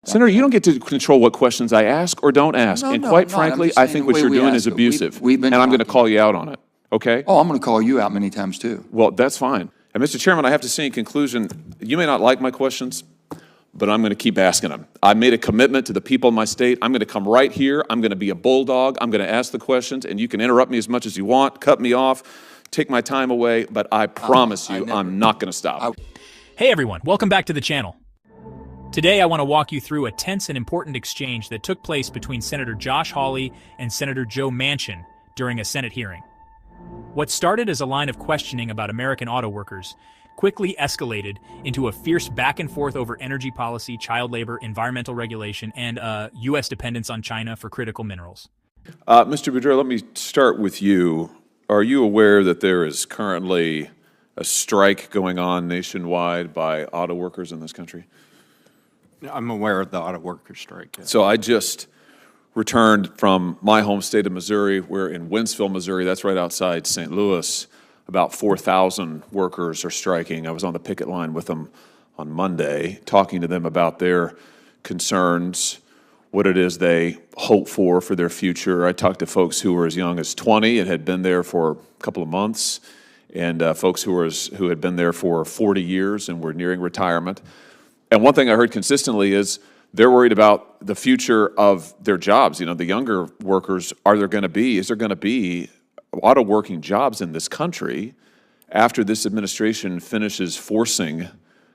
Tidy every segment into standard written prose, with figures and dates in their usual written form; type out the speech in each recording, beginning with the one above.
Senator, you don't get to control what questions I ask or don't ask. No, and no, quite no, frankly, I'm just I saying think the what way you're we doing ask is it. abusive. We've been and I'm going to talking. call you out on it, okay? Oh, I'm going to call you out many times, too. Well, that's fine. And Mr. Chairman, I have to say in conclusion, you may not like my questions, but I'm going to keep asking them. I made a commitment to the people of my state. I'm going to come right here. I'm going to be a bulldog. I'm going to ask the questions, and you can interrupt me as much as you want, cut me off, take my time away, but I promise you I'm not going to stop. Hey everyone, welcome back to the channel. Today I want to walk you through a tense and important exchange that took place between Senator Josh Hawley and Senator Joe Manchin during a Senate hearing. What started as a line of questioning about American auto workers quickly escalated into a fierce back and forth over energy policy, child labor, environmental regulation, and U.S. dependence on China for critical minerals. Mr. Boudreau, let me start with you. Are you aware that there is currently a strike going on nationwide by auto workers in this country? I'm aware of the auto workers strike. Yes. So I just returned from my home state of Missouri. We're in Wentzville, Missouri. That's right outside St. Louis. About 4,000 workers are striking. I was on the picket line with them on Monday, talking to them about their concerns, what it is they hope for their future. I talked to folks who were as young as 20 and had been there for a couple of months, and folks who had been there for 40 years and were nearing retirement. And one thing I heard consistently is they're worried about the future of their jobs. You know, the younger workers, is there going to be auto working jobs in this country after this administration finishes forcing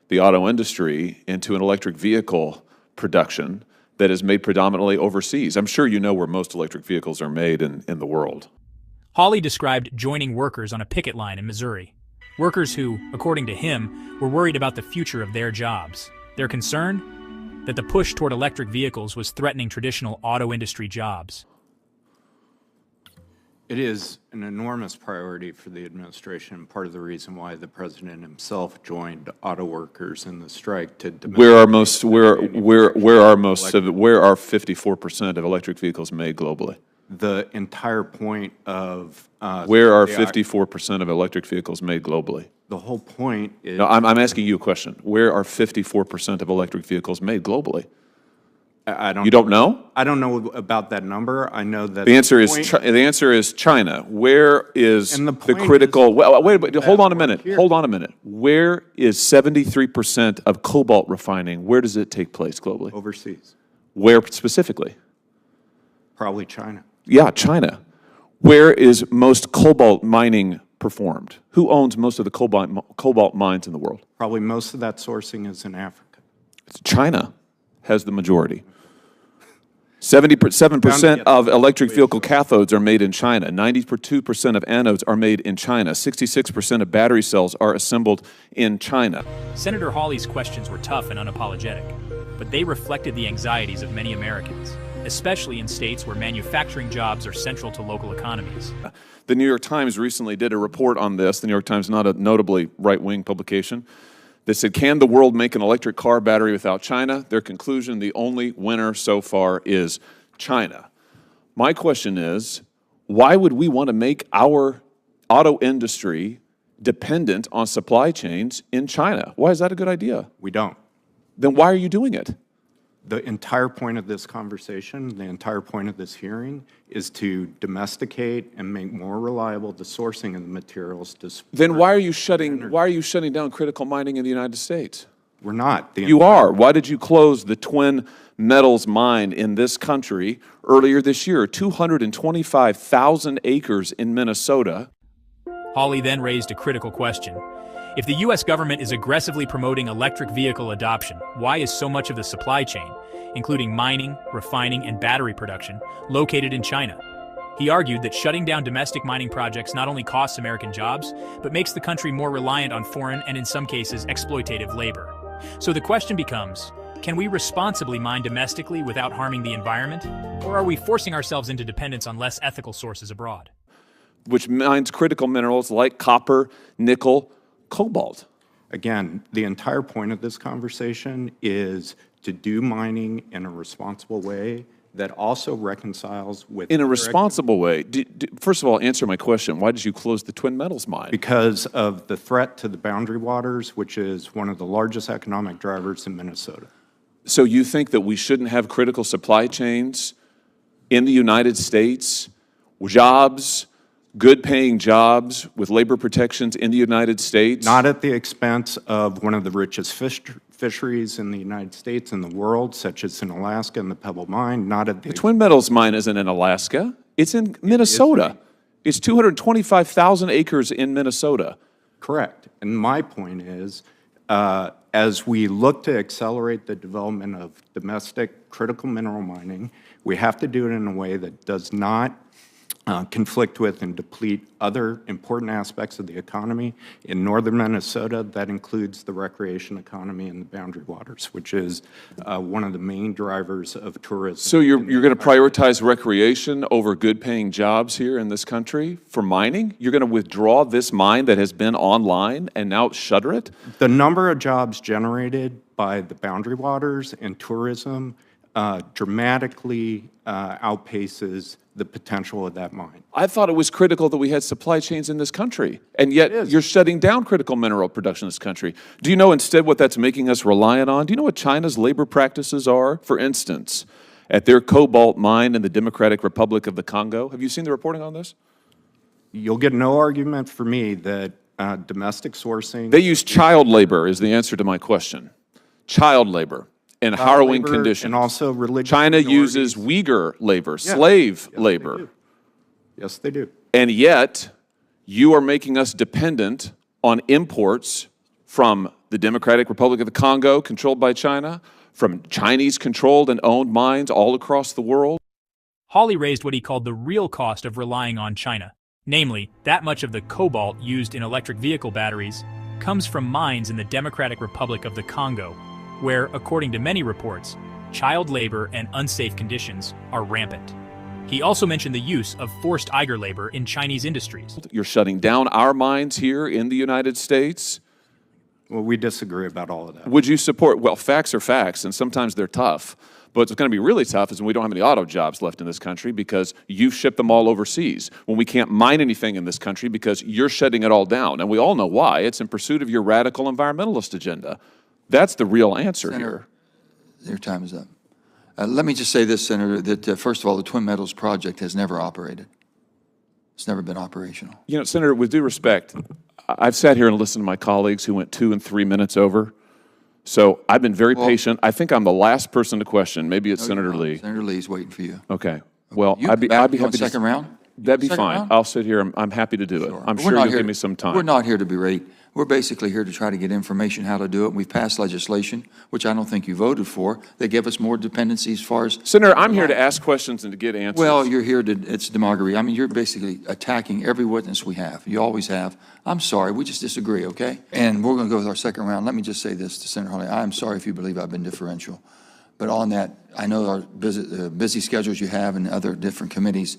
the auto industry into an electric vehicle production that is made predominantly overseas? I'm sure you know where most electric vehicles are made in the world. Hawley described joining workers on a picket line in Missouri. Workers who, according to him, were worried about the future of their jobs. Their concern? That the push toward electric vehicles was threatening traditional auto industry jobs. It is an enormous priority for the administration, part of the reason why the president himself joined auto workers in the strike to where are 54% of electric vehicles made globally? The entire point of where are 54% of electric vehicles made globally? The whole point is... No, I'm asking you a question. Where are 54% of electric vehicles made globally? You don't know? I don't know about that number. I know that the answer is China. Where is the critical? Wait, hold on a minute. Hold on a minute. Where is 73% of cobalt refining? Where does it take place globally? Overseas. Where specifically? Probably China. Yeah, China. Where is most cobalt mining performed? Who owns most of the cobalt mines in the world? Probably most of that sourcing is in Africa. China has the majority. 77% of electric vehicle cathodes are made in China. 92% of anodes are made in China. 66% of battery cells are assembled in China. Senator Hawley's questions were tough and unapologetic, but they reflected the anxieties of many Americans, especially in states where manufacturing jobs are central to local economies. The New York Times recently did a report on this. The New York Times, not a notably right-wing publication, that said, can the world make an electric car battery without China? Their conclusion, the only winner so far is China. My question is, why would we want to make our auto industry dependent on supply chains in China? Why is that a good idea? We don't. Then why are you doing it? The entire point of this conversation, the entire point of this hearing, is to domesticate and make more reliable the sourcing of the materials to support. Then why are you shutting down critical mining in the United States? We're not. You are. Why did you close the Twin Metals mine in this country earlier this year? 225,000 acres in Minnesota. Hawley then raised a critical question. If the U.S. government is aggressively promoting electric vehicle adoption, why is so much of the supply chain, including mining, refining, and battery production, located in China? He argued that shutting down domestic mining projects not only costs American jobs, but makes the country more reliant on foreign and, in some cases, exploitative labor. So the question becomes, can we responsibly mine domestically without harming the environment? Or are we forcing ourselves into dependence on less ethical sources abroad? Which mines critical minerals like copper, nickel, cobalt. Again, the entire point of this conversation is to do mining in a responsible way that also reconciles with... In a responsible way. First of all, answer my question. Why did you close the Twin Metals mine? Because of the threat to the boundary waters, which is one of the largest economic drivers in Minnesota. So you think that we shouldn't have critical supply chains in the United States, jobs, good-paying jobs with labor protections in the United States? Not at the expense of one of the richest fisheries in the United States and the world, such as in Alaska and the Pebble Mine, not at the... The Twin Metals mine isn't in Alaska. It's in Minnesota. It's 225,000 acres in Minnesota. Correct. And my point is, as we look to accelerate the development of domestic critical mineral mining, we have to do it in a way that does not conflict with and deplete other important aspects of the economy. In northern Minnesota, that includes the recreation economy and the boundary waters, which is one of the main drivers of tourism. So you're going to prioritize recreation over good-paying jobs here in this country for mining? You're going to withdraw this mine that has been online and now shutter it? The number of jobs generated by the boundary waters and tourism dramatically outpaces the potential of that mine. I thought it was critical that we had supply chains in this country, and yet you're shutting down critical mineral production in this country. Do you know instead what that's making us reliant on? Do you know what China's labor practices are? For instance, at their cobalt mine in the Democratic Republic of the Congo. Have you seen the reporting on this? You'll get no argument for me that domestic sourcing... They use child labor is the answer to my question. Child labor. In harrowing conditions. And also religious China minorities. uses Uyghur labor, slave labor. Yes, they do. And yet, you are making us dependent on imports from the Democratic Republic of the Congo, controlled by China, from Chinese-controlled and owned mines all across the world. Hawley raised what he called the real cost of relying on China. Namely, that much of the cobalt used in electric vehicle batteries comes from mines in the Democratic Republic of the Congo, where, according to many reports, child labor and unsafe conditions are rampant. He also mentioned the use of forced Uyghur labor in Chinese industries. You're shutting down our mines here in the United States. Well, we disagree about all of that. Would you support, well, facts are facts, and sometimes they're tough. But what's going to be really tough is when we don't have any auto jobs left in this country because you ship them all overseas, when we can't mine anything in this country because you're shutting it all down. And we all know why. It's in pursuit of your radical environmentalist agenda. That's the real answer Senator, here. Your time is up. Let me just say this, Senator, that first of all, the Twin Metals project has never operated. It's never been operational. You know, Senator, with due respect, I've sat here and listened to my colleagues who went 2 and 3 minutes over. So I've been very patient. I think I'm the last person to question. Maybe it's Senator Lee. Senator Lee's waiting for you. Okay. Well, You I'd be back on happy to. second round? That'd be Second fine. round? I'll sit here. I'm happy to do it. I'm But sure we're not you'll here- give me some time. We're not here to berate. We're basically here to try to get information how to do it. We've passed legislation, which I don't think you voted for, that give us more dependency as far as... Senator, I'm here to ask questions and to get answers. Well, you're here to, it's demagoguery. I mean, you're basically attacking every witness we have. You always have. I'm sorry, we just disagree, okay? And we're going to go with our second round. Let me just say this to Senator Hawley. I'm sorry if you believe I've been differential. But on that, I know our busy schedules you have and other different committees.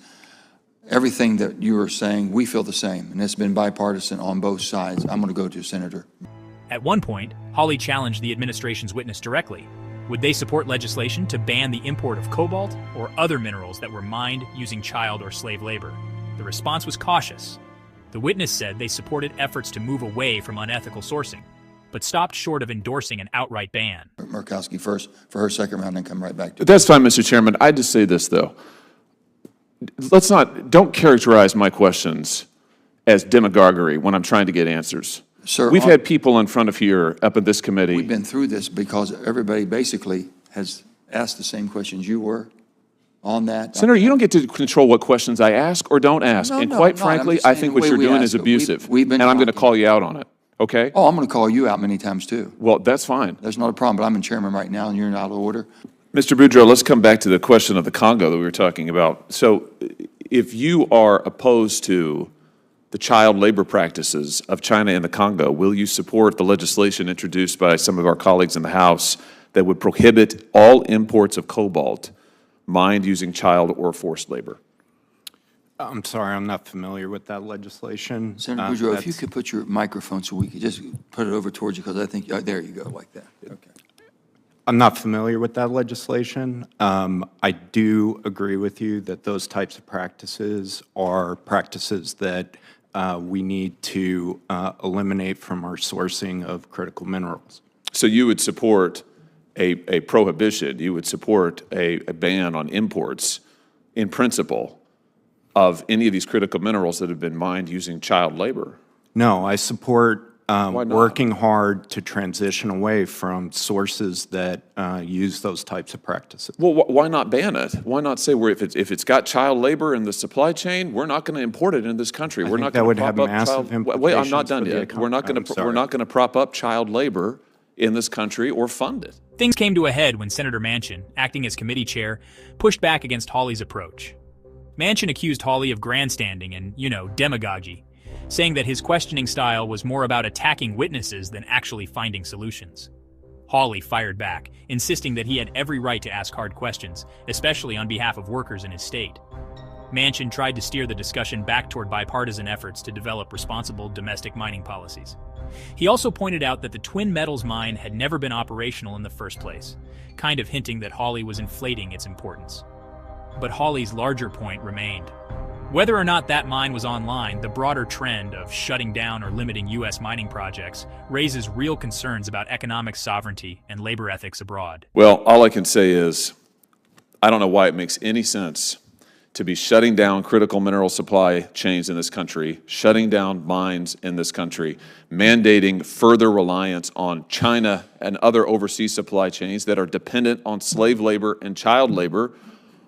Everything that you are saying, we feel the same, and it's been bipartisan on both sides. I'm going to go to Senator. At one point, Hawley challenged the administration's witness directly. Would they support legislation to ban the import of cobalt or other minerals that were mined using child or slave labor? The response was cautious. The witness said they supported efforts to move away from unethical sourcing, but stopped short of endorsing an outright ban. Murkowski first for her second round, then come right back to That's fine, Mr. Chairman. I just say this, though. Don't characterize my questions as demagoguery when I'm trying to get answers. Sir, We've had people in front of here up at this committee. We've been through this because everybody basically has asked the same questions you were on that. Senator, you don't get to control what questions I ask or don't ask. And quite I'm frankly, just I saying think the what way you're we doing ask is it. abusive. We've been and I'm going to talking. call you out on it, okay? Oh, I'm going to call you out many times too. Well, that's fine. There's not a problem, but I'm in chairman right now and you're out of order. Mr. Boudreaux, let's come back to the question of the Congo that we were talking about. So if you are opposed to the child labor practices of China in the Congo, will you support the legislation introduced by some of our colleagues in the House that would prohibit all imports of cobalt mined using child or forced labor? I'm sorry, I'm not familiar with that legislation. Senator Boudreaux, if you could put your microphone so we could just put it over towards you, because I think, there you go, like that. Okay. I'm not familiar with that legislation. I do agree with you that those types of practices are practices that we need to eliminate from our sourcing of critical minerals. So you would support a prohibition, you would support a ban on imports in principle of any of these critical minerals that have been mined using child labor. No, I support Why not? working hard to transition away from sources that use those types of practices. Well, why not ban it? Why not say if it's got child labor in the supply chain, we're not going to import it in this country. We're not that going would to have prop up massive child. Wait, I'm not implications done for the yet. We're not going to I'm we're not going to prop up child labor in this country or fund it. Things came to a head when Senator Manchin, acting as committee chair, pushed back against Hawley's approach. Manchin accused Hawley of grandstanding and, demagogy, saying that his questioning style was more about attacking witnesses than actually finding solutions. Hawley fired back, insisting that he had every right to ask hard questions, especially on behalf of workers in his state. Manchin tried to steer the discussion back toward bipartisan efforts to develop responsible domestic mining policies. He also pointed out that the Twin Metals mine had never been operational in the first place, kind of hinting that Hawley was inflating its importance. But Hawley's larger point remained. Whether or not that mine was online, the broader trend of shutting down or limiting U.S. mining projects raises real concerns about economic sovereignty and labor ethics abroad. Well, all I can say is I don't know why it makes any sense to be shutting down critical mineral supply chains in this country, shutting down mines in this country, mandating further reliance on China and other overseas supply chains that are dependent on slave labor and child labor,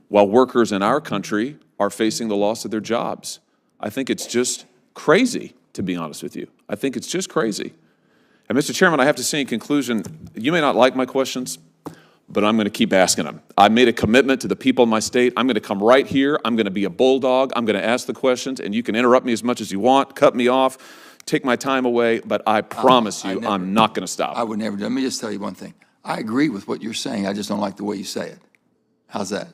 while workers in our country are facing the loss of their jobs. I think it's just crazy, to be honest with you. I think it's just crazy. And Mr. Chairman, I have to say in conclusion, you may not like my questions, but I'm going to keep asking them. I made a commitment to the people in my state. I'm going to come right here. I'm going to be a bulldog. I'm going to ask the questions, and you can interrupt me as much as you want, cut me off, take my time away, but I promise you I'm not going to stop. I would never do. Let me just tell you one thing. I agree with what you're saying. I just don't like the way you say it. How's that?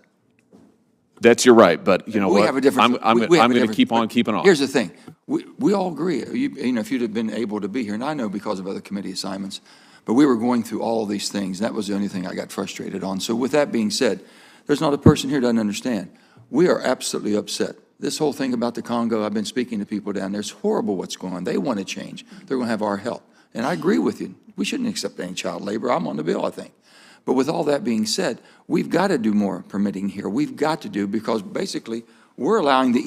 That's your right, but you know We what? have a different. I'm we have a going to different- keep on keeping on. Here's the thing. We all agree. If you'd have been able to be here, and I know because of other committee assignments, but we were going through all of these things. And that was the only thing I got frustrated on. So with that being said, there's not a person here that doesn't understand. We are absolutely upset. This whole thing about the Congo, I've been speaking to people down there. It's horrible what's going on. They want to change. They're going to have our help. And I agree with you. We shouldn't accept any child labor. I'm on the bill, I think. But with all that being said, we've got to do more permitting here. We've got to do, because basically we're allowing the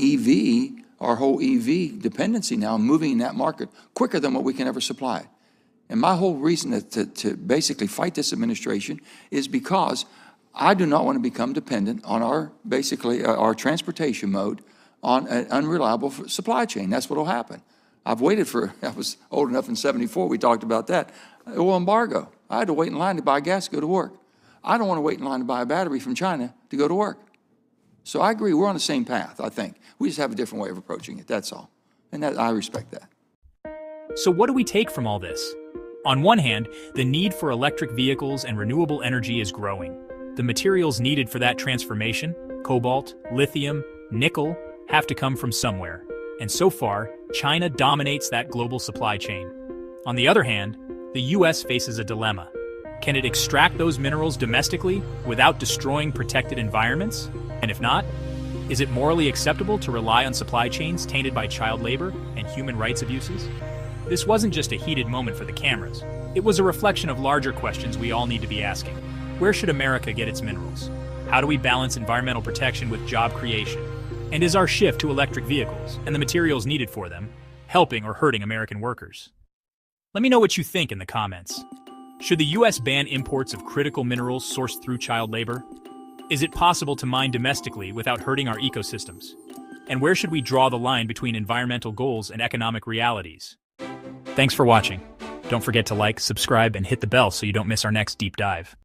EV, our whole EV dependency now, moving in that market quicker than what we can ever supply. And my whole reason to basically fight this administration is because I do not want to become dependent on our transportation mode on an unreliable supply chain. That's what will happen. I was old enough in '74, we talked about that. Oil embargo. I had to wait in line to buy gas to go to work. I don't want to wait in line to buy a battery from China to go to work. So I agree, we're on the same path, I think. We just have a different way of approaching it, that's all. And I respect that. So what do we take from all this? On one hand, the need for electric vehicles and renewable energy is growing. The materials needed for that transformation, cobalt, lithium, nickel, have to come from somewhere. And so far, China dominates that global supply chain. On the other hand, the U.S. faces a dilemma. Can it extract those minerals domestically without destroying protected environments? And if not, is it morally acceptable to rely on supply chains tainted by child labor and human rights abuses? This wasn't just a heated moment for the cameras. It was a reflection of larger questions we all need to be asking. Where should America get its minerals? How do we balance environmental protection with job creation? And is our shift to electric vehicles and the materials needed for them helping or hurting American workers? Let me know what you think in the comments. Should the U.S. ban imports of critical minerals sourced through child labor? Is it possible to mine domestically without hurting our ecosystems? And where should we draw the line between environmental goals and economic realities? Thanks for watching. Don't forget to like, subscribe, and hit the bell so you don't miss our next deep dive.